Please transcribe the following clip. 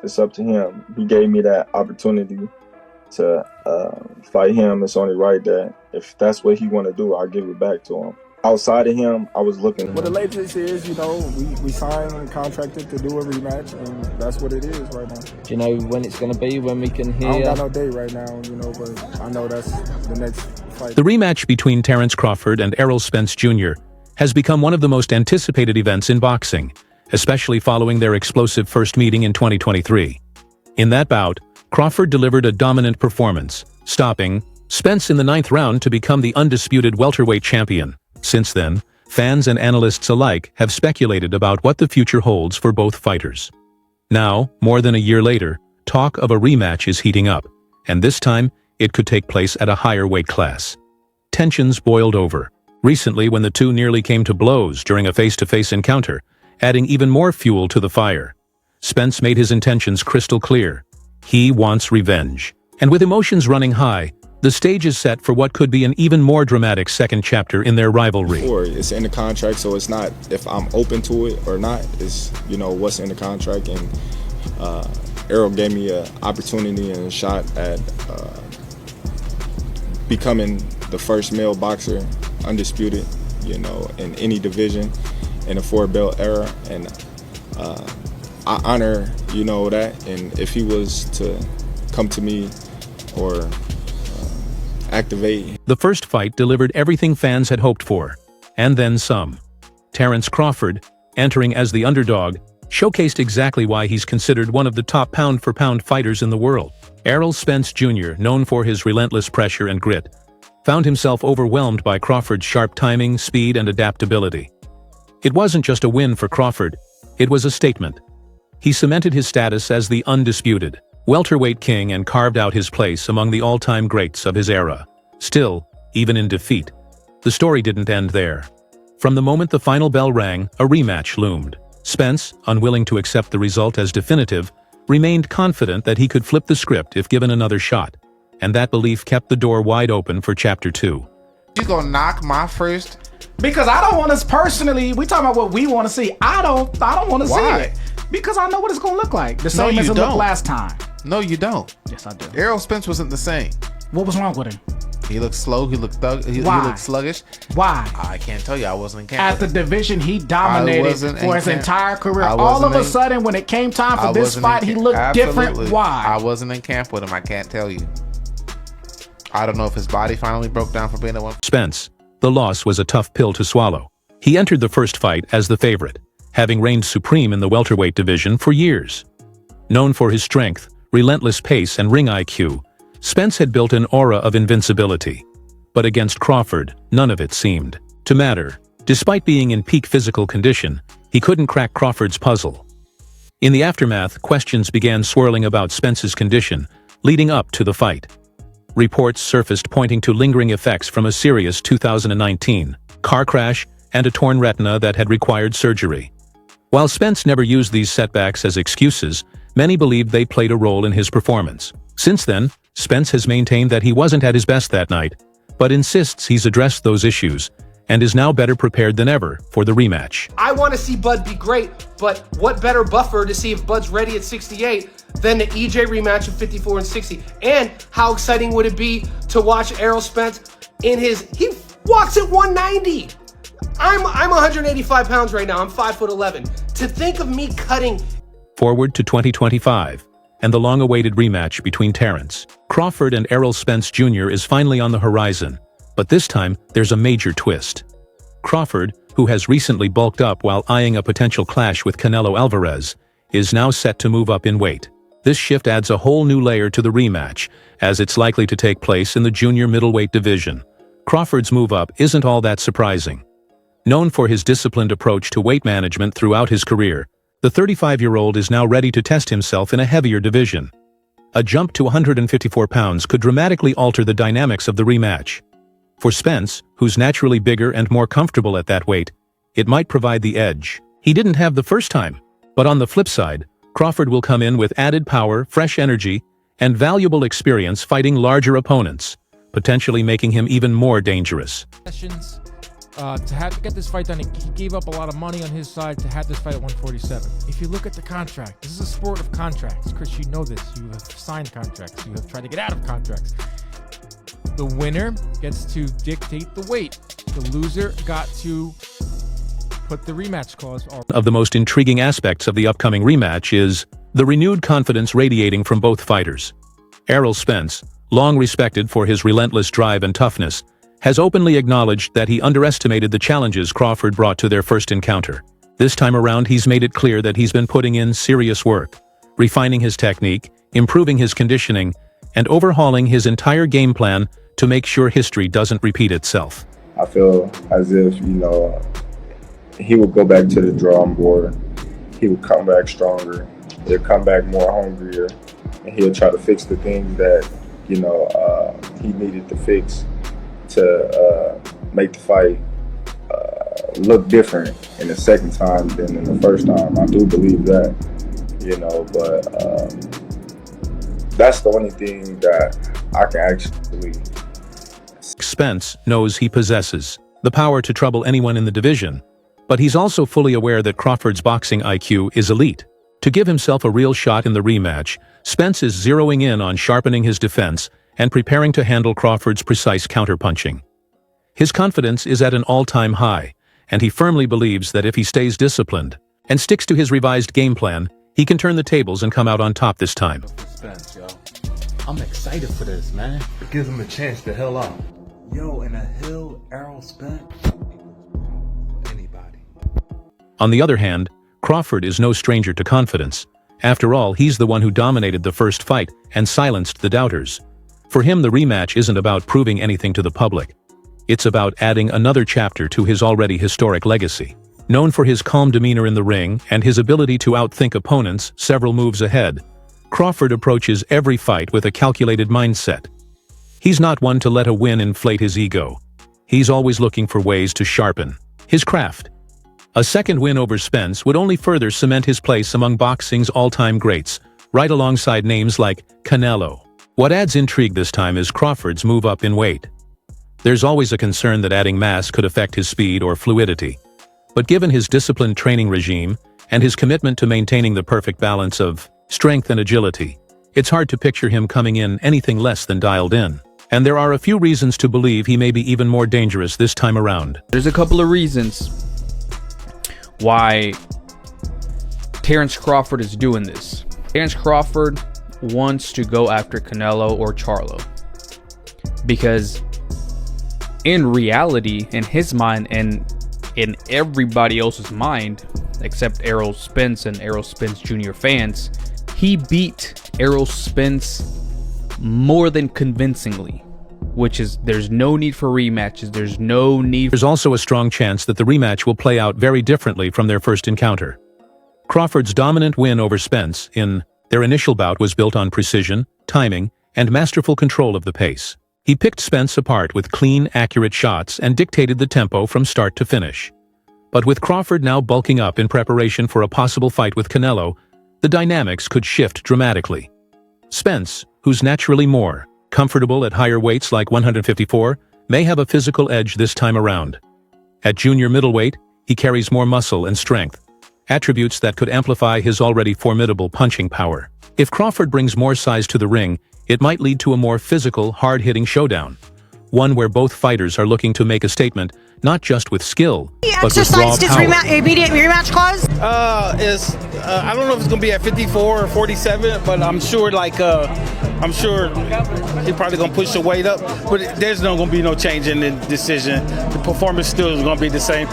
It's up to him. He gave me that opportunity to fight him. It's only right that if that's what he want to do, I'll give it back to him. Outside of him, I was looking. Well, the latest is, we signed and contracted to do a rematch, and that's what it is right now. Do you know when it's going to be, when we can hear? I don't got no date right now, but I know that's the next fight. The rematch between Terence Crawford and Errol Spence Jr. has become one of the most anticipated events in boxing, especially following their explosive first meeting in 2023. In that bout, Crawford delivered a dominant performance, stopping Spence in the 9th round to become the undisputed welterweight champion. Since then, fans and analysts alike have speculated about what the future holds for both fighters. Now, more than a year later, talk of a rematch is heating up, and this time, it could take place at a higher weight class. Tensions boiled over, recently when the two nearly came to blows during a face-to-face encounter, adding even more fuel to the fire. Spence made his intentions crystal clear. He wants revenge. And with emotions running high, the stage is set for what could be an even more dramatic second chapter in their rivalry. It's in the contract, so it's not if I'm open to it or not. It's, what's in the contract. And Errol gave me an opportunity and a shot at becoming the first male boxer, undisputed, in any division in the 4-belt era. And I honor, that. And if he was to come to me or activate. The first fight delivered everything fans had hoped for, and then some. Terence Crawford, entering as the underdog, showcased exactly why he's considered one of the top pound-for-pound fighters in the world. Errol Spence Jr., known for his relentless pressure and grit, found himself overwhelmed by Crawford's sharp timing, speed, and adaptability. It wasn't just a win for Crawford, it was a statement. He cemented his status as the undisputed welterweight king and carved out his place among the all-time greats of his era. Still, even in defeat, the story didn't end there. From the moment the final bell rang, a rematch loomed. Spence, unwilling to accept the result as definitive, remained confident that he could flip the script if given another shot, and that belief kept the door wide open for Chapter 2. You gonna knock my first? Because I don't want us personally, we talking about what we want to see. I don't want to see it. Because I know what it's gonna look like. The same as it looked last time. No, you don't. Yes, I do. Errol Spence wasn't the same. What was wrong with him? He looked slow. He looked he looked sluggish. Why? I can't tell you. I wasn't in camp. At the division, he dominated for his entire career. All of a sudden, when it came time for this fight, he looked different. Why? I wasn't in camp with him. I can't tell you. I don't know if his body finally broke down for being at one. Spence, the loss was a tough pill to swallow. He entered the first fight as the favorite, having reigned supreme in the welterweight division for years. Known for his strength, relentless pace, and ring IQ, Spence had built an aura of invincibility. But against Crawford, none of it seemed to matter. Despite being in peak physical condition, he couldn't crack Crawford's puzzle. In the aftermath, questions began swirling about Spence's condition, leading up to the fight. Reports surfaced pointing to lingering effects from a serious 2019 car crash and a torn retina that had required surgery. While Spence never used these setbacks as excuses, many believed they played a role in his performance. Since then, Spence has maintained that he wasn't at his best that night, but insists he's addressed those issues and is now better prepared than ever for the rematch. I want to see Bud be great, but what better buffer to see if Bud's ready at 68 than the EJ rematch of 54 and 60? And how exciting would it be to watch Errol Spence he walks at 190. I'm 185 pounds right now. I'm 5'11". To think of me cutting. Forward to 2025, and the long-awaited rematch between Terence Crawford and Errol Spence Jr. is finally on the horizon, but this time there's a major twist. Crawford, who has recently bulked up while eyeing a potential clash with Canelo Alvarez, is now set to move up in weight. This shift adds a whole new layer to the rematch, as it's likely to take place in the junior middleweight division. Crawford's move up isn't all that surprising. Known for his disciplined approach to weight management throughout his career, the 35-year-old is now ready to test himself in a heavier division. A jump to 154 pounds could dramatically alter the dynamics of the rematch. For Spence, who's naturally bigger and more comfortable at that weight, it might provide the edge he didn't have the first time. But on the flip side, Crawford will come in with added power, fresh energy, and valuable experience fighting larger opponents, potentially making him even more dangerous. to get this fight done. He gave up a lot of money on his side to have this fight at 147. If you look at the contract, this is a sport of contracts. Chris, you know this. You have signed contracts. You have tried to get out of contracts. The winner gets to dictate the weight. The loser got to put the rematch clause. Of the most intriguing aspects of the upcoming rematch is the renewed confidence radiating from both fighters. Errol Spence, long respected for his relentless drive and toughness, has openly acknowledged that he underestimated the challenges Crawford brought to their first encounter. This time around, he's made it clear that he's been putting in serious work, refining his technique, improving his conditioning, and overhauling his entire game plan to make sure history doesn't repeat itself. I feel as if, he would go back to the drawing board. He would come back stronger. He'll come back more hungrier, and he'll try to fix the things that, he needed to fix to make the fight look different in the second time than in the first time. I do believe that, but that's the only thing that I can actually. Spence knows he possesses the power to trouble anyone in the division, but he's also fully aware that Crawford's boxing IQ is elite. To give himself a real shot in the rematch, Spence is zeroing in on sharpening his defense and preparing to handle Crawford's precise counterpunching. His confidence is at an all-time high, and he firmly believes that if he stays disciplined and sticks to his revised game plan, he can turn the tables and come out on top this time. Spence, yo. I'm excited for this, man. It gives him a chance to heal out. Yo, in a hill, Errol Spence. Anybody. On the other hand, Crawford is no stranger to confidence. After all, he's the one who dominated the first fight and silenced the doubters. For him, the rematch isn't about proving anything to the public. It's about adding another chapter to his already historic legacy. Known for his calm demeanor in the ring and his ability to outthink opponents several moves ahead, Crawford approaches every fight with a calculated mindset. He's not one to let a win inflate his ego. He's always looking for ways to sharpen his craft. A second win over Spence would only further cement his place among boxing's all-time greats, right alongside names like Canelo. What adds intrigue this time is Crawford's move up in weight. There's always a concern that adding mass could affect his speed or fluidity. But given his disciplined training regime and his commitment to maintaining the perfect balance of strength and agility, it's hard to picture him coming in anything less than dialed in. And there are a few reasons to believe he may be even more dangerous this time around. There's a couple of reasons why Terence Crawford is doing this. Terence Crawford wants to go after Canelo or Charlo, because in reality, in his mind and in everybody else's mind, except Errol Spence and Errol Spence Jr. fans, he beat Errol Spence more than convincingly, which is, there's no need for rematches. There's also a strong chance that the rematch will play out very differently from their first encounter. Crawford's dominant win over Spence in their initial bout was built on precision, timing, and masterful control of the pace. He picked Spence apart with clean, accurate shots and dictated the tempo from start to finish. But with Crawford now bulking up in preparation for a possible fight with Canelo, the dynamics could shift dramatically. Spence, who's naturally more comfortable at higher weights like 154, may have a physical edge this time around. At junior middleweight, he carries more muscle and strength, attributes that could amplify his already formidable punching power. If Crawford brings more size to the ring, it might lead to a more physical, hard-hitting showdown, one where both fighters are looking to make a statement not just with skill, but with raw power. Immediate rematch clause? I don't know if it's gonna be at 54 or 47, but I'm sure I'm sure he's probably gonna push the weight up. But there's no gonna be no change in the decision. The performance still is gonna be the same.